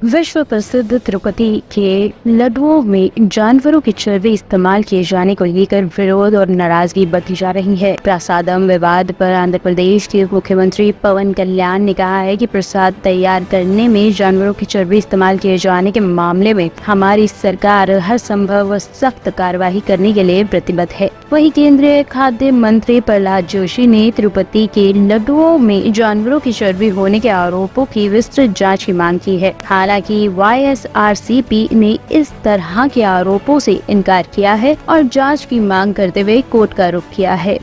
विश्व प्रसिद्ध तिरुपति के लड्डुओं में जानवरों की चर्बी इस्तेमाल किए जाने को लेकर विरोध और नाराजगी बढ़ती जा रही है। प्रसादम विवाद पर आंध्र प्रदेश के मुख्यमंत्री पवन कल्याण ने कहा है कि प्रसाद तैयार करने में जानवरों की चर्बी इस्तेमाल किए जाने के मामले में हमारी सरकार हर संभव सख्त कार्रवाई करने के लिए प्रतिबद्ध है। वहीं केंद्रीय खाद्य मंत्री प्रहलाद जोशी ने तिरुपति के लड्डुओं में जानवरों की चर्बी होने के आरोपों की विस्तृत जांच की मांग की है। हालांकि YSRCP ने इस तरह के आरोपों से इनकार किया है और जांच की मांग करते हुए कोर्ट का रुख किया है।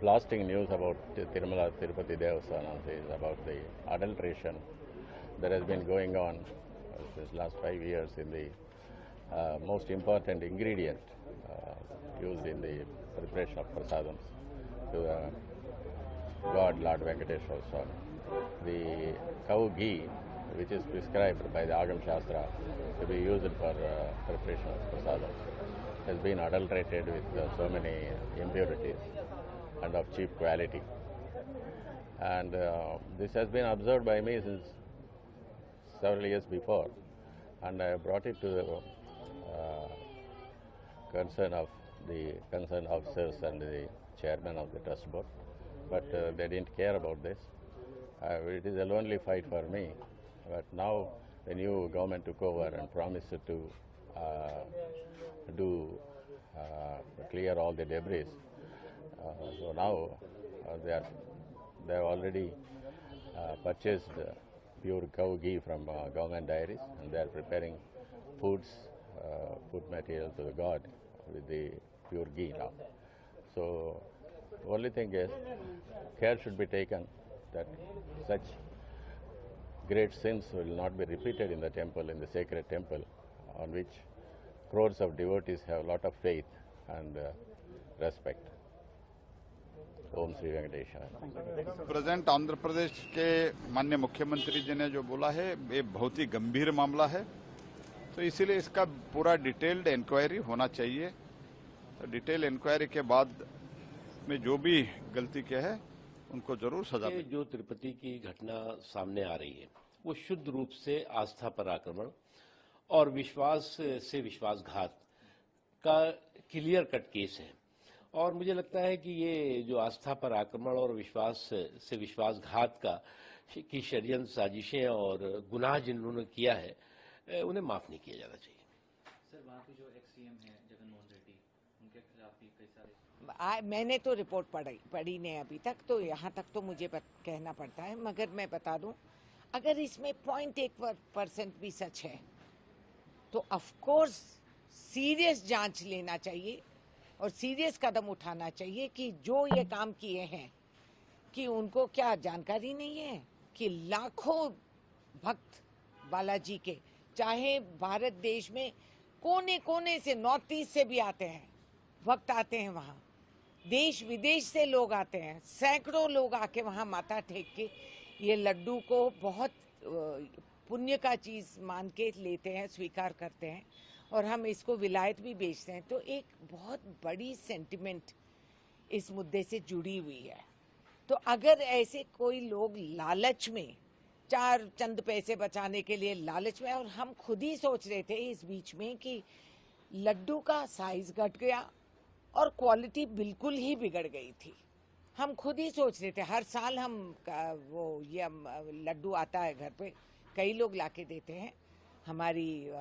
Blasting news about Tirumala Tirupati Devasthanam is about the adulteration that has been going on since last 5 years in the most important ingredient used in the preparation of prasadams to God Lord Venkateswara Swami. The cow ghee, which is prescribed by the Agam Shastra to be used for preparation of prasadams, has been adulterated with so many impurities and of cheap quality. And this has been observed by me since several years before, and I brought it to the concern of the concerned officers and the chairman of the trust board, but they didn't care about this. It is a lonely fight for me, but now the new government took over and promised to clear all the debris. So now they have already purchased pure cow ghee from government dairies, and they are preparing food material to the god with the pure ghee now. So the only thing is, care should be taken that such great sins will not be repeated in the temple, in the sacred temple, on which crores of devotees have a lot of faith and respect. Om Shri Venkateswara. Present Andhra Pradesh के माननीय मुख्यमंत्री जी ने जो बोला है, ये बहुत ही गंभीर मामला है, तो इसीलिए इसका पूरा डिटेल्ड इंक्वायरी होना चाहिए। तो डिटेल इंक्वायरी के बाद में जो भी गलती किया है उनको जरूर सजा मिले। जो तिरुपति की घटना सामने आ रही है वो शुद्ध रूप से आस्था पर आक्रमण और विश्वास से विश्वासघात का क्लियर कट केस है, और मुझे लगता है कि ये जो आस्था पर आक्रमण और विश्वास से विश्वासघात की षड्यंत्र साजिशें और गुनाह जिन्होंने किया है उन्हें माफ नहीं किया जाना चाहिए। सर, वहाँ पे जो एक्स-सीएम है जगनमोहन रेड्डी, उनके खिलाफ भी कई सारे मैंने तो रिपोर्ट पढ़ी नहीं अभी तक, तो यहाँ तक तो मुझे कहना पड़ता है, मगर मैं बता दूं, अगर इसमें 0.1% भी सच है तो ऑफ कोर्स सीरियस जांच लेना चाहिए और सीरियस कदम उठाना चाहिए कि जो ये काम किए हैं कि उनको क्या जानकारी नहीं है कि लाखों भक्त बालाजी के, चाहे भारत देश में कोने कोने से, नॉर्थ ईस्ट से भी आते हैं, भक्त आते हैं वहाँ, देश विदेश से लोग आते हैं, सैकड़ों लोग आके वहाँ माथा टेक के ये लड्डू को बहुत पुण्य का चीज मान के लेते हैं, स्वीकार करते हैं, और हम इसको विलायत भी बेचते हैं। तो एक बहुत बड़ी सेंटिमेंट इस मुद्दे से जुड़ी हुई है। तो अगर ऐसे कोई लोग लालच में, चार चंद पैसे बचाने के लिए लालच में, और हम खुद ही सोच रहे थे इस बीच में कि लड्डू का साइज घट गया और क्वालिटी बिल्कुल ही बिगड़ गई थी। हम खुद ही सोच रहे थे, हर साल हम ये लड्डू आता है घर पे, कई लोग लाके देते हैं, हमारी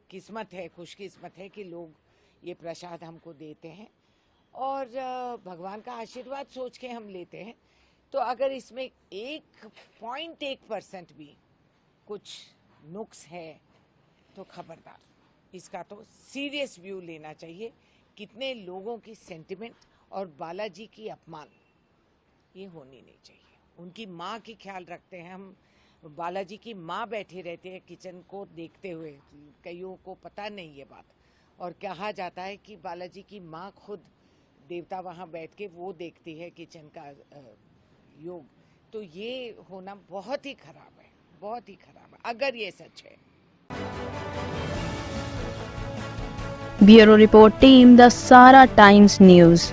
किस्मत है, खुशकिस्मत है कि लोग ये प्रसाद हमको देते हैं और भगवान का आशीर्वाद सोच के हम लेते हैं। तो अगर इसमें 1.1% भी कुछ नुक्स है तो खबरदार, इसका तो सीरियस व्यू लेना चाहिए। कितने लोगों की सेंटिमेंट और बालाजी की अपमान ये होनी नहीं चाहिए। उनकी माँ की ख्याल रखते हैं हम, बालाजी की माँ बैठी रहती है किचन को देखते हुए, कईयों को पता नहीं ये बात, और कहा जाता है कि बालाजी की माँ खुद देवता वहाँ बैठ के वो देखती है किचन का योग। तो ये होना बहुत ही खराब है, बहुत ही खराब है अगर ये सच है। ब्यूरो रिपोर्ट टीम, द सारा टाइम्स न्यूज।